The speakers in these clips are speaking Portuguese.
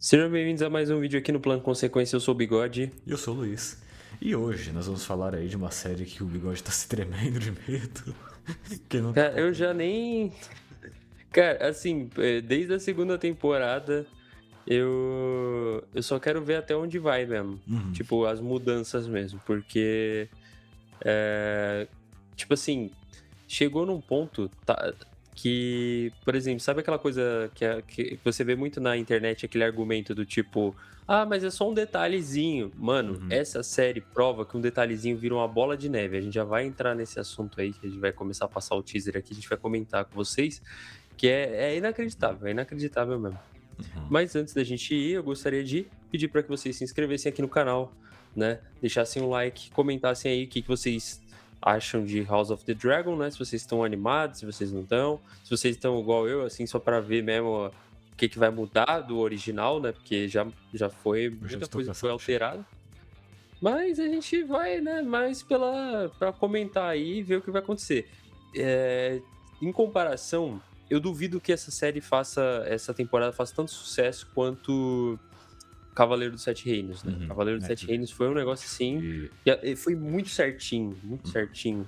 Sejam bem-vindos a mais um vídeo aqui no Plano Consequência, eu sou o Bigode. E eu sou o Luiz. E hoje nós vamos falar aí de uma série que o Bigode tá se tremendo de medo. Que não tá Cara, eu já nem... Cara, assim, desde a segunda temporada, eu só quero ver até onde vai mesmo. Uhum. Tipo, as mudanças mesmo, porque... tipo assim, chegou num ponto que, por exemplo, sabe aquela coisa que você vê muito na internet, aquele argumento do tipo, ah, mas é só um detalhezinho. Mano, Uhum. essa série prova que um detalhezinho vira uma bola de neve. A gente já vai entrar nesse assunto aí, que a gente vai começar a passar o teaser aqui, a gente vai comentar com vocês, que é inacreditável mesmo. Uhum. Mas antes da gente ir, eu gostaria de pedir para que vocês se inscrevessem aqui no canal, né? Deixassem um like, comentassem aí o que vocês acham de House of the Dragon, né? Se vocês estão animados, se vocês não estão. Se vocês estão igual eu, assim, só para ver mesmo o que vai mudar do original, né? Porque já foi Eu já muita estou coisa que foi cansado. alterada. Mas a gente vai, né, mais para comentar aí e ver o que vai acontecer. Em comparação, eu duvido que essa temporada faça tanto sucesso quanto Cavaleiro dos Sete Reinos, né? Uhum. Cavaleiro dos Sete Reinos foi um negócio assim, E... que foi muito certinho,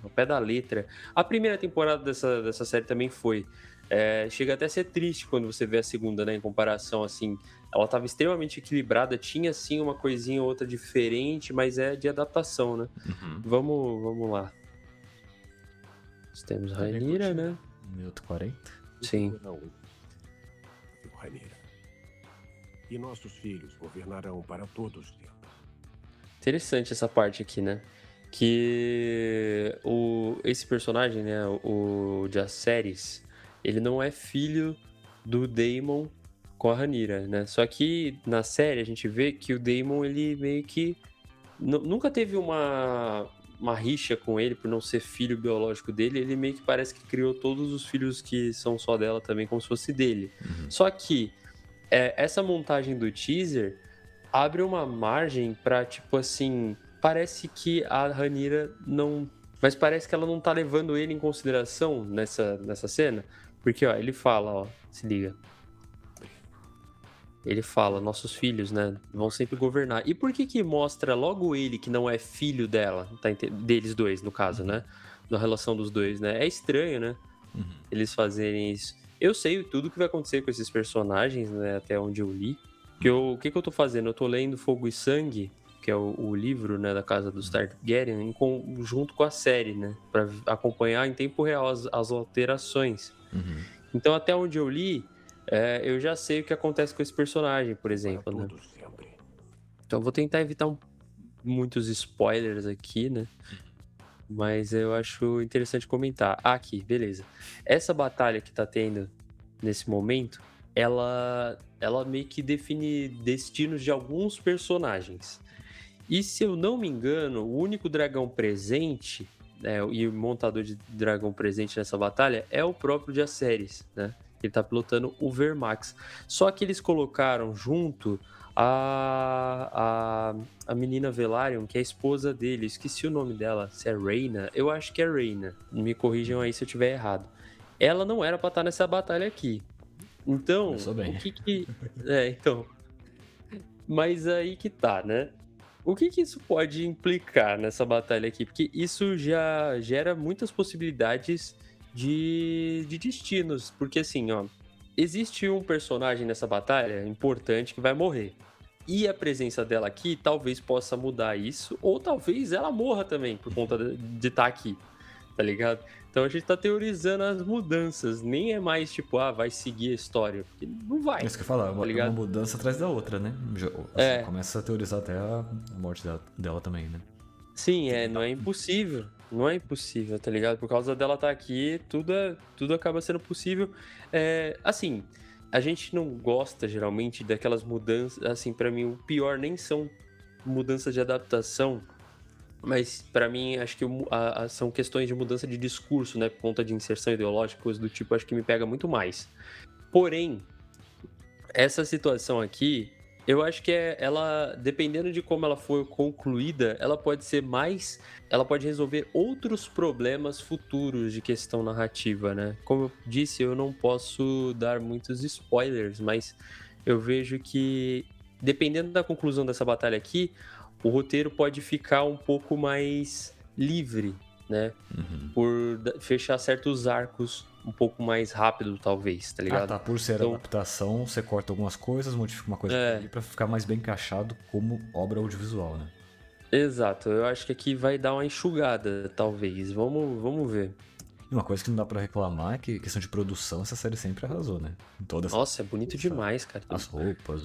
ao pé da letra. A primeira temporada dessa série também foi. Chega até a ser triste quando você vê a segunda, né? Em comparação, assim, ela estava extremamente equilibrada, tinha sim uma coisinha ou outra diferente, mas é de adaptação, né? Uhum. Vamos lá. Nós temos Tá bem Rhaenyra, curtinho. né? 1 minuto e 40. Sim. Não, viu, Rainha? E nossos filhos governarão para todos sempre. Interessante essa parte aqui, né? Que esse personagem, né? O Jacaerys, ele não é filho do Daemon com a Rhaenyra, né? Só que na série a gente vê que o Daemon, ele meio que nunca teve uma rixa com ele por não ser filho biológico dele. Ele meio que parece que criou todos os filhos que são só dela também como se fosse dele. Uhum. Só que essa montagem do teaser abre uma margem pra, tipo assim, parece que a Rhaenyra não... Mas parece que ela não tá levando ele em consideração nessa cena. Porque, ó, ele fala, ó, se liga. Ele fala, nossos filhos, né, vão sempre governar. E por que mostra logo ele que não é filho dela, deles dois, no caso, né? Na relação dos dois, né? É estranho, né? Uhum. Eles fazerem isso. Eu sei tudo que vai acontecer com esses personagens, né? Até onde eu li. O que eu tô fazendo? Eu tô lendo Fogo e Sangue, que é o livro, né, da Casa dos Targaryen, junto com a série, né? Pra acompanhar em tempo real as alterações. Uhum. Então, até onde eu li, eu já sei o que acontece com esse personagem, por Para exemplo, né? todos sempre. Então, eu vou tentar evitar muitos spoilers aqui, né? Mas eu acho interessante comentar. Aqui, beleza. Essa batalha que tá tendo nesse momento, ela meio que define destinos de alguns personagens. E se eu não me engano, o único dragão presente, né, e o montador de dragão presente nessa batalha é o próprio Jacaerys, né? Ele tá pilotando o Vermax. Só que eles colocaram junto a menina Velaryon, que é a esposa dele. Esqueci o nome dela, se é Rhaena. Eu acho que é Rhaena. Me corrijam aí se eu tiver errado. Ela não era pra estar nessa batalha aqui. Então, Começou bem. o que. Então. Mas aí que tá, né? O que isso pode implicar nessa batalha aqui? Porque isso já gera muitas possibilidades de destinos. Porque assim, ó, existe um personagem nessa batalha importante que vai morrer. E a presença dela aqui talvez possa mudar isso, ou talvez ela morra também por conta de estar aqui, tá ligado? Então a gente tá teorizando as mudanças, nem é mais tipo, vai seguir a história, porque não vai, É isso que eu falo, tá é uma ligado? mudança atrás da outra, né? Assim, É, começa a teorizar até a morte dela também, né? sim, não é impossível. Não é impossível, tá ligado? Por causa dela estar aqui, tudo acaba sendo possível. Assim, a gente não gosta geralmente daquelas mudanças. Assim, pra mim, o pior nem são mudanças de adaptação, mas pra mim, acho que são questões de mudança de discurso, né? Por conta de inserção ideológica, coisa do tipo, acho que me pega muito mais. Porém, essa situação aqui, eu acho que ela, dependendo de como ela for concluída, ela pode ser mais, ela pode resolver outros problemas futuros de questão narrativa, né? Como eu disse, eu não posso dar muitos spoilers, mas eu vejo que, dependendo da conclusão dessa batalha aqui, o roteiro pode ficar um pouco mais livre, né? Uhum. Por fechar certos arcos um pouco mais rápido, talvez, tá Ah, ligado? tá. Por ser Então, adaptação, você corta algumas coisas, modifica uma coisa aqui é, ali pra ficar mais bem encaixado como obra audiovisual, né? exato. Eu acho que aqui vai dar uma enxugada, talvez. Vamos ver. E uma coisa que não dá pra reclamar é que questão de produção, essa série sempre arrasou, né? Em toda Nossa, é bonito essa- demais, cara. as roupas,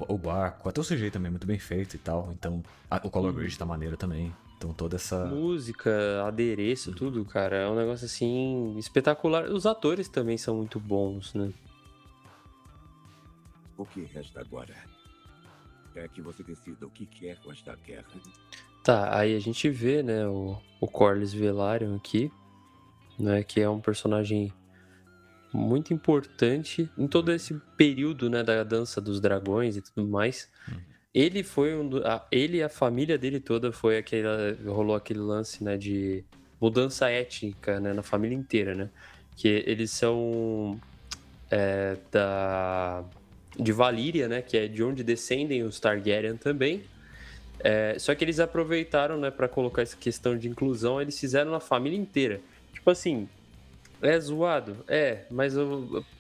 o barco, até o CGI também é muito bem feito e tal. Então, o color grade tá maneiro também. Então toda essa. Música, adereço, tudo, cara. É um negócio assim espetacular. Os atores também são muito bons, né? O que resta agora? É que você decida o que quer com esta guerra. Tá, aí a gente vê, né, o Corlys Velaryon aqui, né, que é um personagem muito importante em todo esse período, né, da Dança dos Dragões e tudo mais. Ele foi ele e a família dele toda foi rolou aquele lance, né, de mudança étnica, né, na família inteira, né? Que eles são de Valíria, né, que é de onde descendem os Targaryen também. Só que eles aproveitaram, né, para colocar essa questão de inclusão, eles fizeram na família inteira. Tipo assim, é zoado? Mas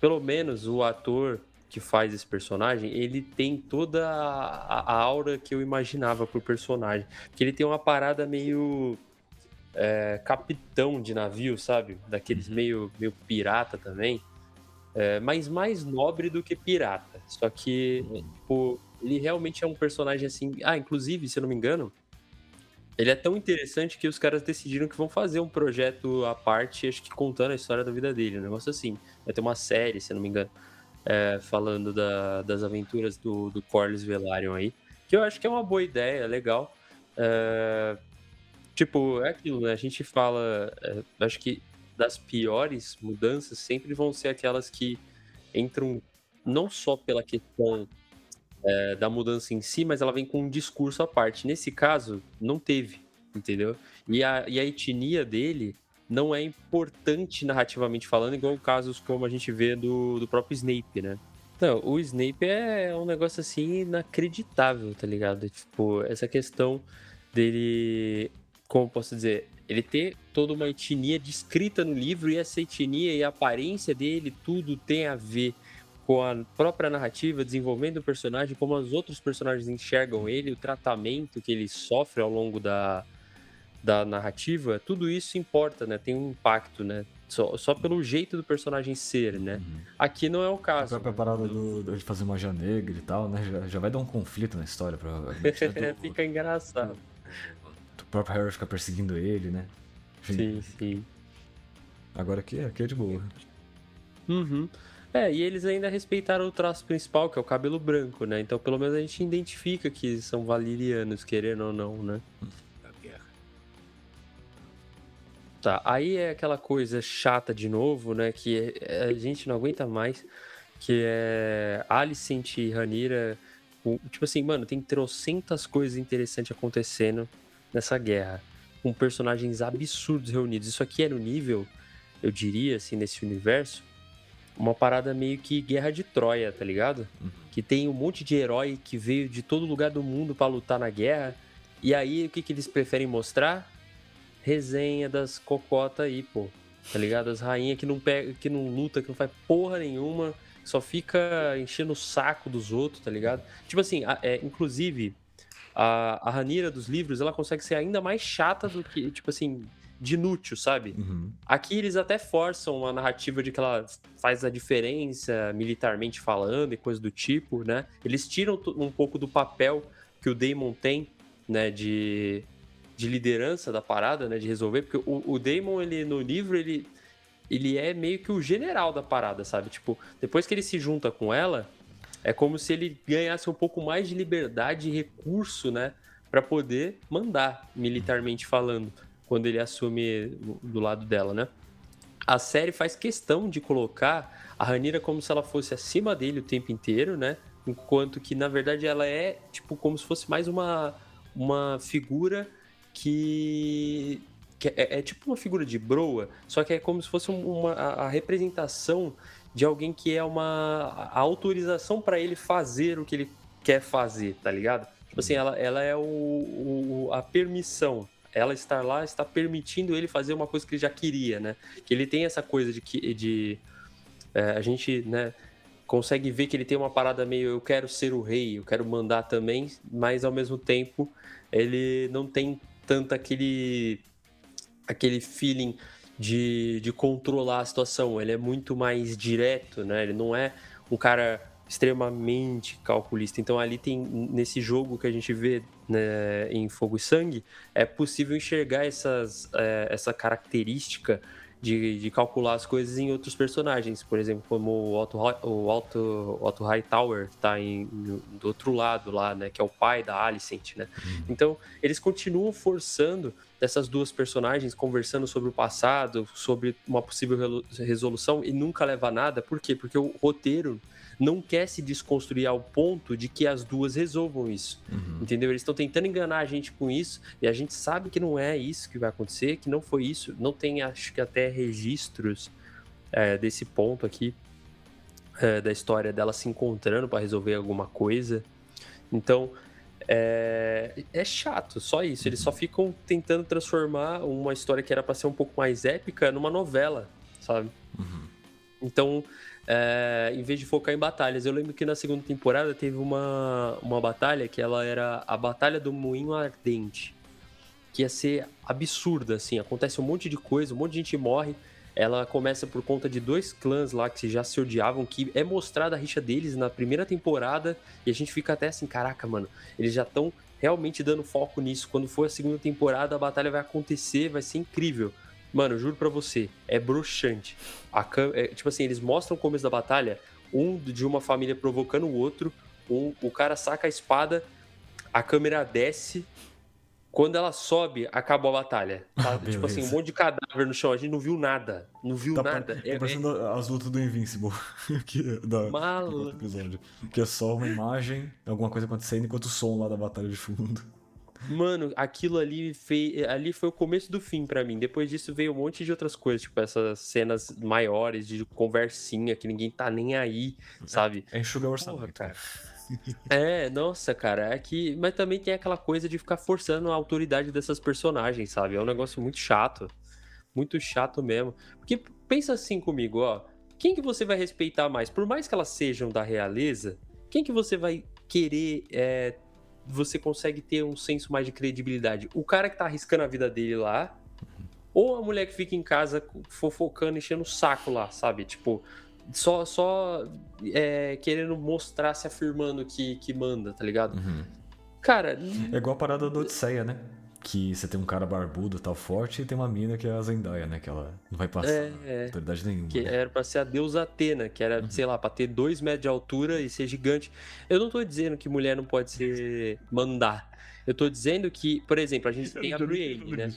pelo menos o ator que faz esse personagem, ele tem toda a aura que eu imaginava pro personagem. Que ele tem uma parada meio capitão de navio, sabe? Daqueles meio pirata também. Mas mais nobre do que pirata. Só que, tipo, ele realmente é um personagem assim. Ah, inclusive, se eu não me engano, ele é tão interessante que os caras decidiram que vão fazer um projeto à parte, acho que contando a história da vida dele. Um negócio assim. Vai ter uma série, se eu não me engano, falando das aventuras do Corlys Velaryon aí. Que eu acho que é uma boa ideia, é legal. Tipo, é aquilo, né? A gente fala. Acho que das piores mudanças sempre vão ser aquelas que entram não só pela questão da mudança em si, mas ela vem com um discurso à parte. Nesse caso, não teve, entendeu? E a etnia dele não é importante narrativamente falando, igual casos como a gente vê do próprio Snape, né? Não, o Snape é um negócio assim inacreditável, tá ligado? Tipo, essa questão dele, como posso dizer, ele ter toda uma etnia descrita no livro e essa etnia e a aparência dele, tudo tem a ver com a própria narrativa, desenvolvendo o personagem, como os outros personagens enxergam ele, o tratamento que ele sofre ao longo da narrativa, tudo isso importa, né? Tem um impacto, né? Só pelo jeito do personagem ser, né? Aqui não é o A caso. própria parada de fazer magia negra e tal, né? Já vai dar um conflito na história, provavelmente. Né? Fica engraçado. O próprio Harry fica perseguindo ele, né? Enfim, Sim. agora aqui é de boa. Uhum. E eles ainda respeitaram o traço principal, que é o cabelo branco, né? Então, pelo menos a gente identifica que são valirianos, querendo ou não, né? Da guerra. Tá, aí é aquela coisa chata de novo, né? Que a gente não aguenta mais, que é Alicent e Rhaenyra. Tipo assim, mano, tem trocentas coisas interessantes acontecendo nessa guerra. Com personagens absurdos reunidos. Isso aqui é no nível, eu diria, assim, nesse universo, uma parada meio que Guerra de Troia, tá ligado? Que tem um monte de herói que veio de todo lugar do mundo pra lutar na guerra. E aí, o que eles preferem mostrar? Resenha das cocotas aí, pô. Tá ligado? As rainhas que não pega, que não luta, que não faz porra nenhuma, só fica enchendo o saco dos outros, tá ligado? Tipo assim, inclusive, a Rhaenyra dos livros, ela consegue ser ainda mais chata do que, tipo assim, de inútil, sabe? Aqui eles até forçam uma narrativa de que ela faz a diferença militarmente falando e coisa do tipo, né? Eles tiram um pouco do papel que o Daemon tem, né, de liderança da parada, né, de resolver, porque o Daemon, ele no livro, ele é meio que o general da parada, sabe? Tipo, depois que ele se junta com ela, é como se ele ganhasse um pouco mais de liberdade e recurso, né, pra poder mandar, militarmente falando, quando ele assume do lado dela, né? A série faz questão de colocar a Rhaenyra como se ela fosse acima dele o tempo inteiro, né? Enquanto que, na verdade, ela é, tipo, como se fosse mais uma figura que é tipo uma figura de broa, só que é como se fosse a representação de alguém que é a autorização pra ele fazer o que ele quer fazer, tá ligado? Tipo assim, ela é a permissão. Ela estar lá está permitindo ele fazer uma coisa que ele já queria, né? Que ele tem essa coisa a gente, né, consegue ver que ele tem uma parada meio eu quero ser o rei, eu quero mandar também, mas ao mesmo tempo ele não tem tanto aquele feeling de controlar a situação. Ele é muito mais direto, né? Ele não é um cara extremamente calculista. Então ali tem, nesse jogo que a gente vê, né, em Fogo e Sangue, é possível enxergar essa característica de calcular as coisas em outros personagens. Por exemplo, como o Otto Hightower, que tá do outro lado lá, né? Que é o pai da Alicent, né? Então, eles continuam forçando essas duas personagens, conversando sobre o passado, sobre uma possível resolução, e nunca leva a nada. Por quê? Porque o roteiro não quer se desconstruir ao ponto de que as duas resolvam isso, entendeu? Eles estão tentando enganar a gente com isso, e a gente sabe que não é isso que vai acontecer, que não foi isso, não tem, acho que até registros desse ponto aqui, da história dela se encontrando para resolver alguma coisa. Então, é chato, só isso. Eles só ficam tentando transformar uma história que era para ser um pouco mais épica numa novela, sabe? Então, em vez de focar em batalhas, eu lembro que na segunda temporada teve uma batalha que ela era a Batalha do Moinho Ardente, que ia ser absurda, assim, acontece um monte de coisa, um monte de gente morre. Ela começa por conta de dois clãs lá que já se odiavam, que é mostrada a rixa deles na primeira temporada, e a gente fica até assim, caraca, mano, eles já estão realmente dando foco nisso. Quando for a segunda temporada, a batalha vai acontecer, vai ser incrível. Mano, eu juro pra você, é broxante. Tipo assim, eles mostram o começo da batalha, um de uma família provocando o outro, o cara saca a espada, a câmera desce, quando ela sobe, acabou a batalha. Tá? Tipo assim, um monte de cadáver no chão, a gente não viu nada. Não viu nada. Tá parecendo as lutas do Invincible do outro episódio. Que é só uma imagem, alguma coisa acontecendo, enquanto o som lá da batalha de fundo. Mano, aquilo ali foi o começo do fim pra mim. Depois disso veio um monte de outras coisas, tipo essas cenas maiores de conversinha que ninguém tá nem aí, sabe? Enxuga o orçamento. Porra, cara. Nossa, cara, mas também tem aquela coisa de ficar forçando a autoridade dessas personagens, sabe? É um negócio muito chato mesmo. Porque pensa assim comigo, ó, quem que você vai respeitar mais? Por mais que elas sejam da realeza, quem que você vai querer, você consegue ter um senso mais de credibilidade? O cara que tá arriscando a vida dele lá, ou a mulher que fica em casa fofocando, enchendo o saco lá, sabe? Tipo, só querendo mostrar, se afirmando que manda, tá ligado? Cara... É igual a parada do Odisseia, né? Que você tem um cara barbudo, tal, forte, e tem uma mina que é a Zendaya, né? Que ela não vai passar autoridade nenhuma. Que era pra ser a deusa Atena, que era, sei lá, pra ter 2 metros de altura e ser gigante. Eu não tô dizendo que mulher não pode ser mandar. Eu tô dizendo que, por exemplo, a gente tem a Brienne, né?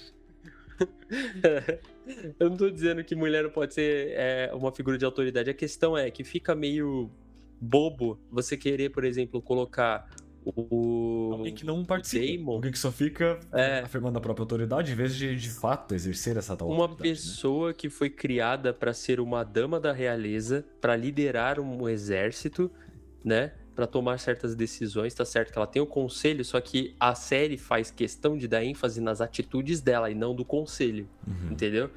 Eu não tô dizendo que mulher não pode ser uma figura de autoridade. A questão é que fica meio bobo você querer, por exemplo, colocar alguém que não participa, Daemon, alguém que só fica afirmando a própria autoridade, em vez de fato exercer essa tal uma autoridade, pessoa, né? Que foi criada para ser uma dama da realeza, para liderar um exército, né? Para tomar certas decisões. Tá certo que ela tem o conselho, só que a série faz questão de dar ênfase nas atitudes dela e não do conselho, entendeu?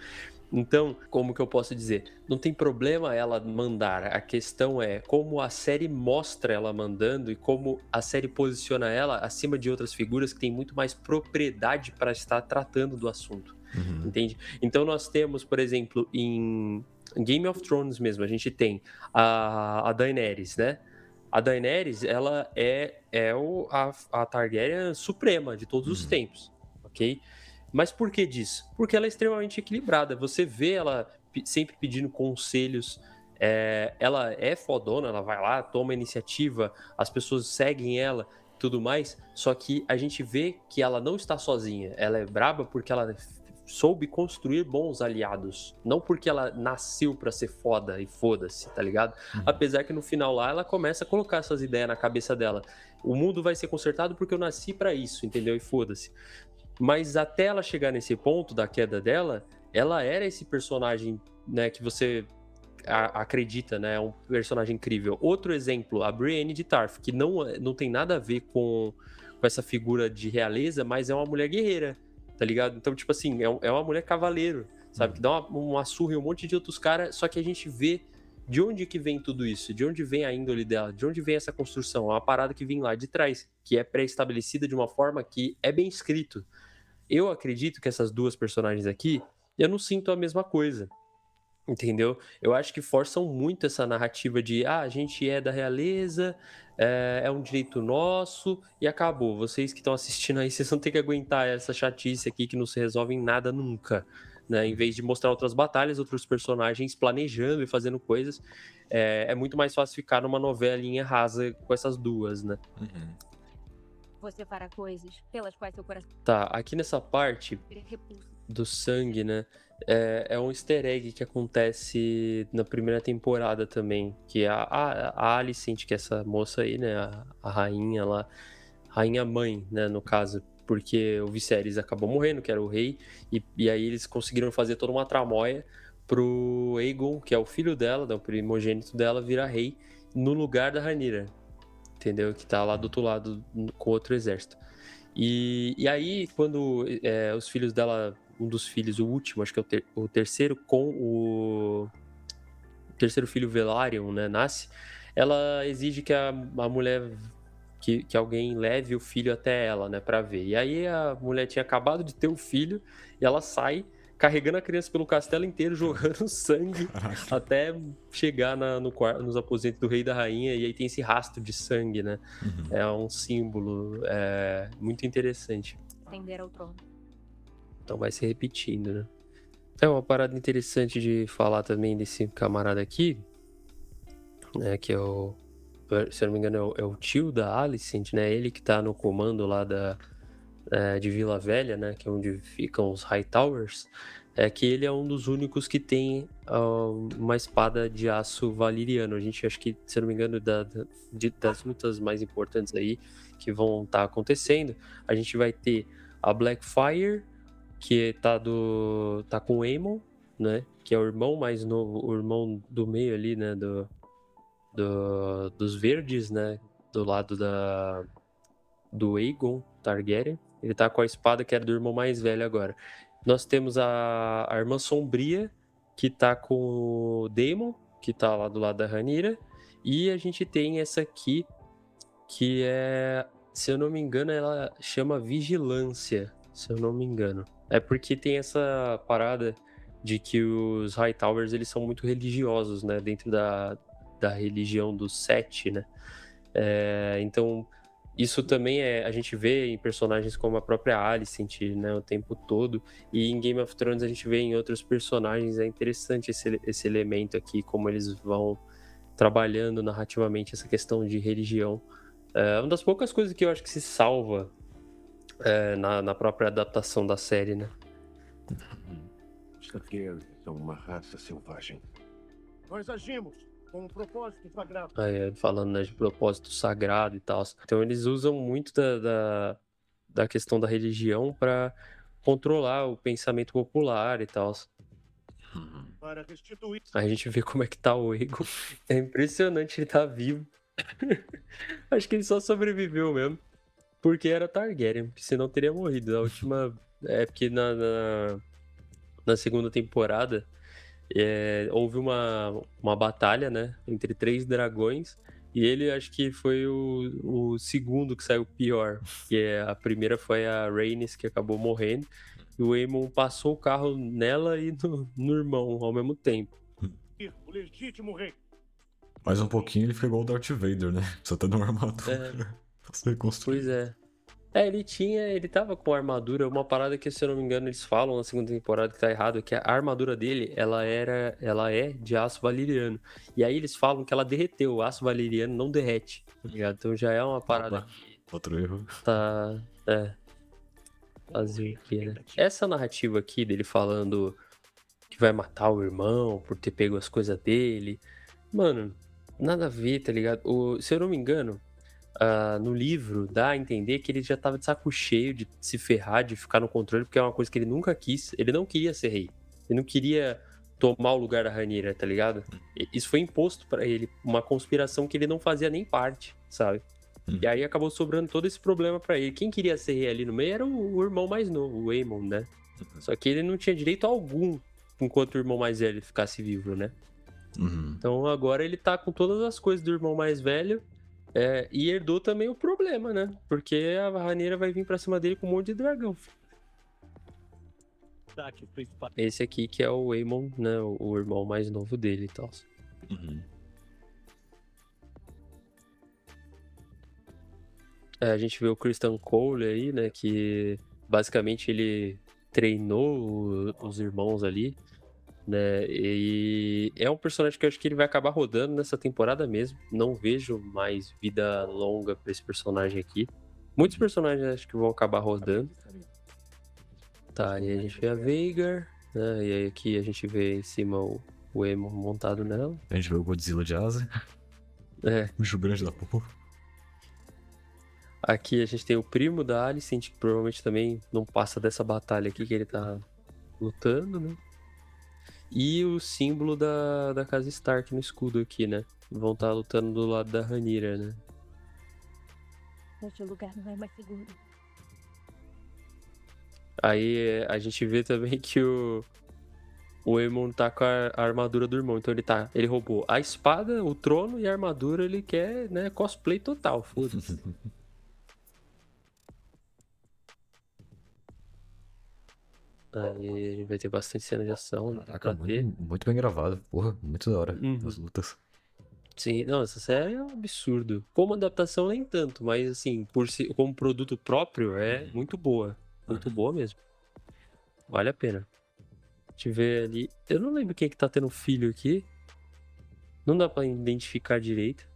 Então, como que eu posso dizer? Não tem problema ela mandar, a questão é como a série mostra ela mandando e como a série posiciona ela acima de outras figuras que têm muito mais propriedade para estar tratando do assunto, entende? Então nós temos, por exemplo, em Game of Thrones mesmo, a gente tem a Daenerys, né? A Daenerys, ela é a Targaryen suprema de todos os tempos, ok? Mas por que disso? Porque ela é extremamente equilibrada. Você vê ela sempre pedindo conselhos. Ela é fodona, ela vai lá, toma iniciativa, as pessoas seguem ela, tudo mais. Só que a gente vê que ela não está sozinha. Ela é braba porque ela soube construir bons aliados. Não porque ela nasceu pra ser foda e foda-se, tá ligado? Apesar que no final lá ela começa a colocar essas ideias na cabeça dela. O mundo vai ser consertado porque eu nasci pra isso, entendeu? E foda-se. Mas até ela chegar nesse ponto da queda dela, ela era esse personagem, né, que você acredita, né? É um personagem incrível. Outro exemplo, a Brienne de Tarth, que não tem nada a ver com essa figura de realeza, mas é uma mulher guerreira, tá ligado? Então, tipo assim, é uma mulher cavaleiro, sabe? Que dá uma surra em um monte de outros caras, só que a gente vê de onde que vem tudo isso, de onde vem a índole dela, de onde vem essa construção. É uma parada que vem lá de trás, que é pré-estabelecida de uma forma que é bem escrito. Eu acredito que essas duas personagens aqui, eu não sinto a mesma coisa. Entendeu? Eu acho que forçam muito essa narrativa de a gente é da realeza, é um direito nosso e acabou. Vocês que estão assistindo aí, vocês vão ter que aguentar essa chatice aqui que não se resolve em nada nunca. Né? Em vez de mostrar outras batalhas, outros personagens planejando e fazendo coisas, é muito mais fácil ficar numa novelinha rasa com essas duas, né? Você fará coisas pelas quais seu coração... Tá, aqui nessa parte do sangue, né? É um easter egg que acontece na primeira temporada também. Que a Alicent, que é essa moça aí, né? A rainha lá. Rainha mãe, né? No caso. Porque o Viserys acabou morrendo, que era o rei. E aí eles conseguiram fazer toda uma tramóia pro Aegon, que é o filho dela, o primogênito dela, virar rei no lugar da Rhaenyra. Entendeu? Que tá lá do outro lado com outro exército. E aí, quando os filhos dela, um dos filhos, o último, acho que é o terceiro, com o terceiro filho Velaryon, né, nasce, ela exige que a mulher, que alguém leve o filho até ela, né, pra ver. E aí a mulher tinha acabado de ter o filho e ela sai carregando a criança pelo castelo inteiro, jogando sangue até chegar nos aposentos do rei e da rainha, e aí tem esse rastro de sangue, né? É um símbolo muito interessante. Ascender ao trono. Então vai se repetindo, né? É uma parada interessante de falar também desse camarada aqui, né? Que é se eu não me engano, é o tio da Alicent, né? Ele que tá no comando lá de Vila Velha, né, que é onde ficam os Hightowers, é que ele é um dos únicos que tem uma espada de aço valeriano. A gente acho que, se eu não me engano, das lutas mais importantes aí que vão estar acontecendo, a gente vai ter a Blackfyre, que tá com o Aemon, né, que é o irmão mais novo, o irmão do meio ali, né, dos verdes, né, do lado do Aegon Targaryen. Ele tá com a espada que era do irmão mais velho agora. Nós temos a Irmã Sombria, que tá com o Daemon, que tá lá do lado da Rhaenyra. E a gente tem essa aqui, que é, se eu não me engano, ela chama Vigilância, se eu não me engano. É porque tem essa parada de que os Hightowers, eles são muito religiosos, né? Dentro da religião dos Sete, né? Então... Isso também a gente vê em personagens como a própria Alicent, né, o tempo todo. E em Game of Thrones a gente vê em outros personagens. É interessante esse elemento aqui, como eles vão trabalhando narrativamente essa questão de religião. É uma das poucas coisas que eu acho que se salva na própria adaptação da série, né? Os Targaryen são uma raça selvagem. Nós agimos com um propósito sagrado. Falando, né, de propósito sagrado e tal. Então eles usam muito da questão da religião para controlar o pensamento popular e tal. Para restituir. A gente vê como é que tá o Aegon. É impressionante, ele tá vivo. Acho que ele só sobreviveu mesmo. Porque era Targaryen, senão teria morrido. A última... porque na segunda temporada... houve uma batalha, né, entre 3 dragões, e ele acho que foi o segundo que saiu pior, que a primeira foi a Rhaenys, que acabou morrendo, e o Aemon passou o carro nela e no irmão ao mesmo tempo. O legítimo rei. Mais um pouquinho ele fica igual o Darth Vader, né? Precisa até dar uma armadura pra ser reconstruído. Pois é. Ele tava com armadura, uma parada que, se eu não me engano, eles falam na segunda temporada que tá errado, que a armadura dele, ela é de aço valeriano. E aí eles falam que ela derreteu, o aço valeriano não derrete, tá ligado? Então já é uma parada que outro erro. Tá, fazer o quê, né? Essa narrativa aqui dele falando que vai matar o irmão por ter pego as coisas dele, mano, nada a ver, tá ligado? Se eu não me engano, no livro dá a entender que ele já tava de saco cheio de se ferrar, de ficar no controle, porque é uma coisa que ele nunca quis. Ele não queria ser rei. Ele não queria tomar o lugar da Rhaenyra, tá ligado? Isso foi imposto pra ele, uma conspiração que ele não fazia nem parte, sabe? E aí acabou sobrando todo esse problema pra ele. Quem queria ser rei ali no meio era o irmão mais novo, o Aemon, né? Só que ele não tinha direito algum enquanto o irmão mais velho ficasse vivo, né? Então agora ele tá com todas as coisas do irmão mais velho e herdou também o problema, né? Porque a Rhaenyra vai vir pra cima dele com um monte de dragão. Esse aqui que é o Aemon, né? O irmão mais novo dele e tal. A gente vê o Criston Cole aí, né? Que basicamente ele treinou os irmãos ali, né? E é um personagem que eu acho que ele vai acabar rodando nessa temporada mesmo. Não vejo mais vida longa pra esse personagem aqui. Muitos personagens acho que vão acabar rodando. Tá, e aí a gente vê a Veigar, né? E aí aqui a gente vê em cima o Aemon montado nela. A gente vê o Godzilla de asa. O bicho grande da porra. Aqui a gente tem o primo da Alicent, que provavelmente também não passa dessa batalha aqui que ele tá lutando, né? E o símbolo da casa Stark no escudo aqui, né? Vão estar lutando do lado da Rhaenyra, né? Este lugar não é mais seguro. Aí a gente vê também que o Aemon tá com a armadura do irmão. Então ele roubou a espada, o trono e a armadura. Ele quer, né, cosplay total, foda-se. Aí a gente vai ter bastante cena de ação. Caraca, muito bem gravado. Porra, muito da hora as lutas. Sim, não, essa série é um absurdo. Como adaptação, nem tanto, mas assim, como produto próprio, é muito boa. Muito boa mesmo. Vale a pena. A gente vê ali. Eu não lembro quem é que tá tendo filho aqui. Não dá pra identificar direito.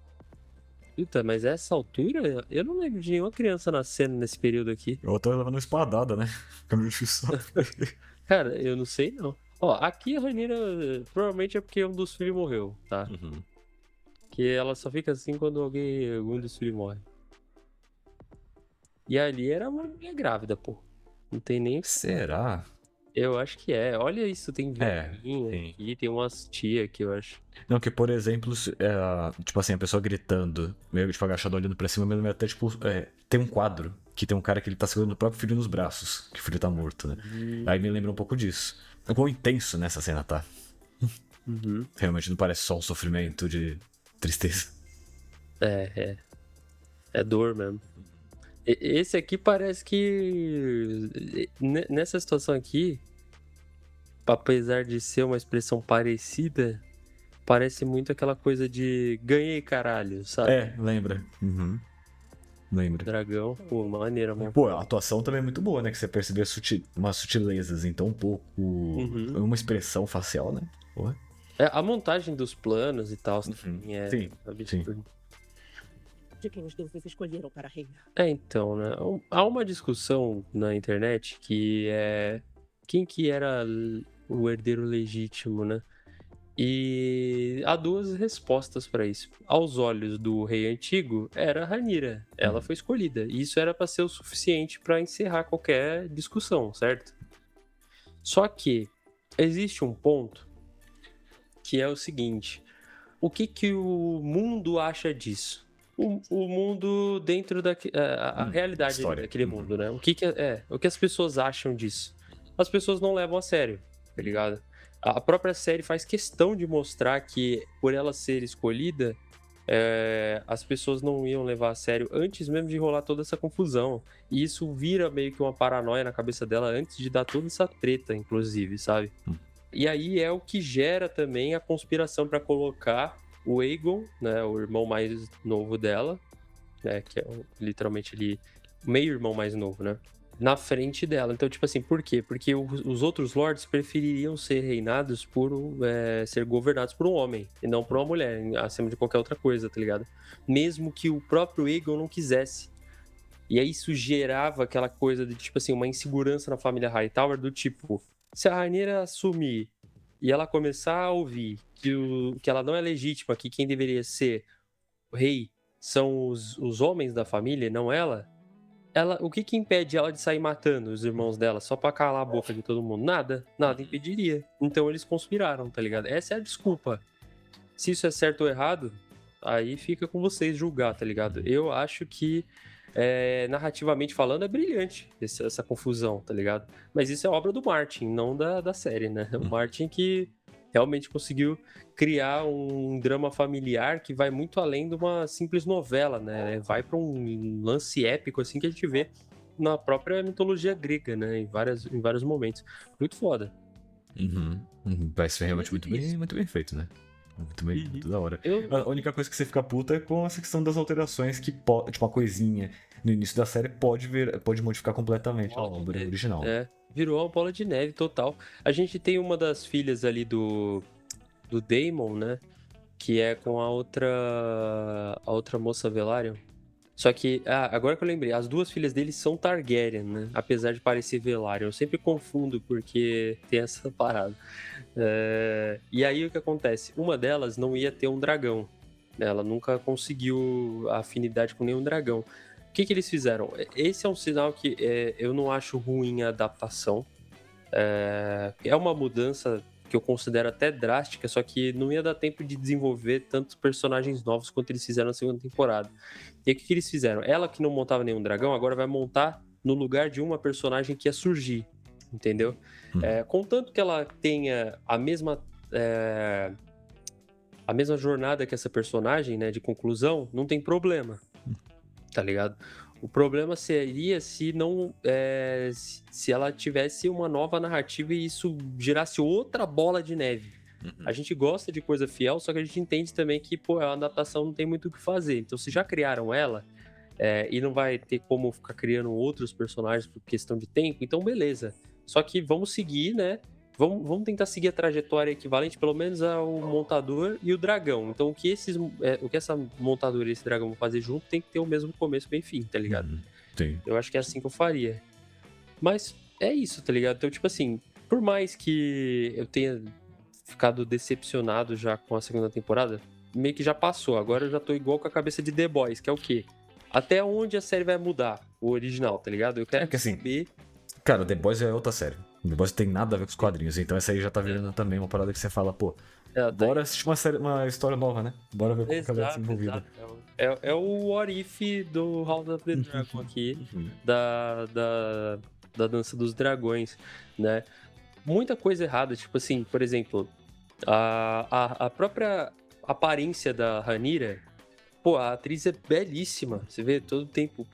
Puta, mas a essa altura, eu não lembro de nenhuma criança nascendo nesse período aqui. Eu tô levando uma espadada, né? Fica meio difícil. Cara, eu não sei não. Ó, aqui a Rhaenyra provavelmente é porque um dos filhos morreu, tá? Que ela só fica assim quando algum dos filhos morre. E ali era uma mulher grávida, pô. Não tem nem... Será? Eu acho que é. Olha isso, tem velhinha aqui, tem umas tia aqui, eu acho. Não, que por exemplo, tipo assim, a pessoa gritando, meio tipo agachado olhando pra cima, mesmo até tipo, tem um quadro que tem um cara que ele tá segurando o próprio filho nos braços, que o filho tá morto, né? Aí me lembra um pouco disso. O quão intenso nessa cena tá. Realmente não parece só um sofrimento de tristeza. É dor mesmo. Esse aqui parece que nessa situação aqui, apesar de ser uma expressão parecida, parece muito aquela coisa de ganhei caralho, sabe? Lembra. Lembra. Dragão, pô, maneira, mano. Pô, a atuação também é muito boa, né? Que você percebe umas sutilezas, então um pouco. Uma expressão facial, né? Porra. A montagem dos planos e tal também é absurdo. Sim. De quem os deuses escolheram para reinar. Então, né? Há uma discussão na internet que é quem que era o herdeiro legítimo, né? E há duas respostas para isso. Aos olhos do rei antigo, era a Rhaenyra. Ela foi escolhida. E isso era para ser o suficiente para encerrar qualquer discussão, certo? Só que existe um ponto que é o seguinte: o que o mundo acha disso? O mundo dentro da a realidade daquele mundo, né? O que as pessoas acham disso? As pessoas não levam a sério, tá ligado? A própria série faz questão de mostrar que, por ela ser escolhida, as pessoas não iam levar a sério antes mesmo de rolar toda essa confusão. E isso vira meio que uma paranoia na cabeça dela antes de dar toda essa treta, inclusive, sabe? E aí é o que gera também a conspiração para colocar o Aegon, né, o irmão mais novo dela, né, que é literalmente ele, meio-irmão mais novo, né, na frente dela. Então, tipo assim, por quê? Porque os outros lords prefeririam ser reinados ser governados por um homem, e não por uma mulher, acima de qualquer outra coisa, tá ligado? Mesmo que o próprio Aegon não quisesse. E aí isso gerava aquela coisa de, tipo assim, uma insegurança na família Hightower, do tipo, se a Rhaenyra assumir e ela começar a ouvir que ela não é legítima, que quem deveria ser o rei são os homens da família, não ela o que que impede ela de sair matando os irmãos dela só pra calar a boca de todo mundo? Nada impediria. Então eles conspiraram, tá ligado? Essa é a desculpa. Se isso é certo ou errado, aí fica com vocês julgar, tá ligado? Eu acho que, narrativamente falando, é brilhante essa confusão, tá ligado? Mas isso é obra do Martin, não da série, né? O Martin que realmente conseguiu criar um drama familiar que vai muito além de uma simples novela, né? Vai pra um lance épico, assim, que a gente vê na própria mitologia grega, né? Em vários momentos. Muito foda. Vai ser realmente muito bem feito, né? Muito bem, muito da hora. A única coisa que você fica puta é com essa questão das alterações que pode, tipo, uma coisinha no início da série pode modificar completamente a obra original. Virou uma bola de neve total. A gente tem uma das filhas ali do Daemon, né? Que é com a outra moça Velaryon. Só que, agora que eu lembrei, as duas filhas dele são Targaryen, né? Apesar de parecer Velaryon. Eu sempre confundo porque tem essa parada. E aí o que acontece? Uma delas não ia ter um dragão. Ela nunca conseguiu a afinidade com nenhum dragão. O que eles fizeram? Esse é um sinal que eu não acho ruim a adaptação. É uma mudança que eu considero até drástica, só que não ia dar tempo de desenvolver tantos personagens novos quanto eles fizeram na segunda temporada. E aí o que eles fizeram? Ela que não montava nenhum dragão, agora vai montar no lugar de uma personagem que ia surgir, entendeu? Contanto que ela tenha a mesma jornada que essa personagem, né, de conclusão, não tem problema, tá ligado? O problema seria se não se ela tivesse uma nova narrativa e isso gerasse outra bola de neve. A gente gosta de coisa fiel, só que a gente entende também que, é uma adaptação, não tem muito o que fazer. Então, se já criaram ela e não vai ter como ficar criando outros personagens por questão de tempo, então beleza. Só que vamos seguir, né? Vamos tentar seguir a trajetória equivalente, pelo menos, ao montador e o dragão. Então, o que essa montadora e esse dragão vão fazer junto tem que ter o mesmo começo, bem fim, tá ligado? Sim. Eu acho que é assim que eu faria. Mas é isso, tá ligado? Então, tipo assim, por mais que eu tenha ficado decepcionado já com a segunda temporada, meio que já passou. Agora eu já tô igual com a cabeça de The Boys, que é o quê? Até onde a série vai mudar, o original, tá ligado? Eu quero saber... Cara, The Boys é outra série. The Boys tem nada a ver com os quadrinhos, então essa aí já tá virando também uma parada que você fala, bora assistir uma história nova, né? Bora ver como ela vai ser desenvolvida. É o What If do House of the Dragon aqui, da Dança dos Dragões, né? Muita coisa errada, tipo assim, por exemplo, a própria aparência da Rhaenyra, a atriz é belíssima, você vê todo o tempo,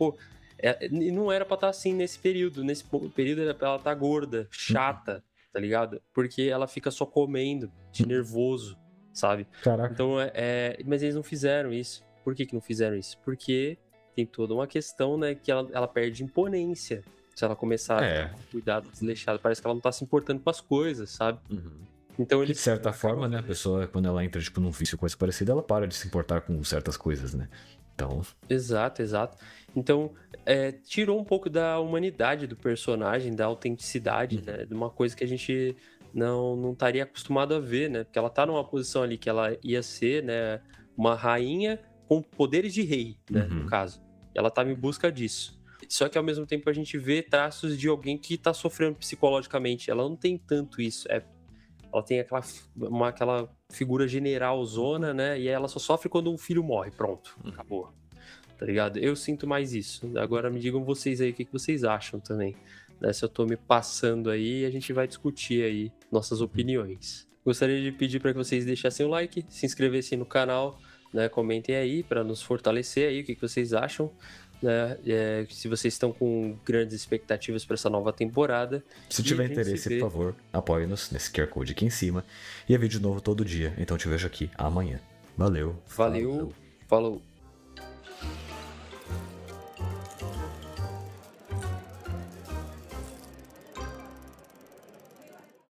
não era pra estar assim nesse período era pra ela estar gorda, chata, tá ligado? Porque ela fica só comendo, de nervoso, sabe? Caraca. Então, mas eles não fizeram isso. Por que não fizeram isso? Porque tem toda uma questão, né, que ela perde imponência se ela começar a cuidar desleixado. Parece que ela não tá se importando com as coisas, sabe? Então, de certa forma, né, a pessoa, quando ela entra, tipo, num vício ou coisa parecida, ela para de se importar com certas coisas, né? Então... Exato. Então, tirou um pouco da humanidade do personagem, da autenticidade, né? De uma coisa que a gente não estaria acostumado a ver, né? Porque ela tá numa posição ali que ela ia ser, né, uma rainha com poderes de rei, né, no caso. Ela tava em busca disso. Só que ao mesmo tempo a gente vê traços de alguém que tá sofrendo psicologicamente. Ela não tem tanto isso. Ela tem aquela figura generalzona, né? E ela só sofre quando um filho morre. Pronto, acabou. Tá ligado? Eu sinto mais isso. Agora me digam vocês aí o que vocês acham também. Né? Se eu tô me passando aí, a gente vai discutir aí nossas opiniões. Gostaria de pedir para que vocês deixassem o like, se inscrevessem no canal, né? Comentem aí para nos fortalecer aí o que vocês acham. Né? Se vocês estão com grandes expectativas para essa nova temporada. Se tiver interesse, por favor, apoie-nos nesse QR Code aqui em cima. E é vídeo novo todo dia, então te vejo aqui amanhã. Valeu. Falou.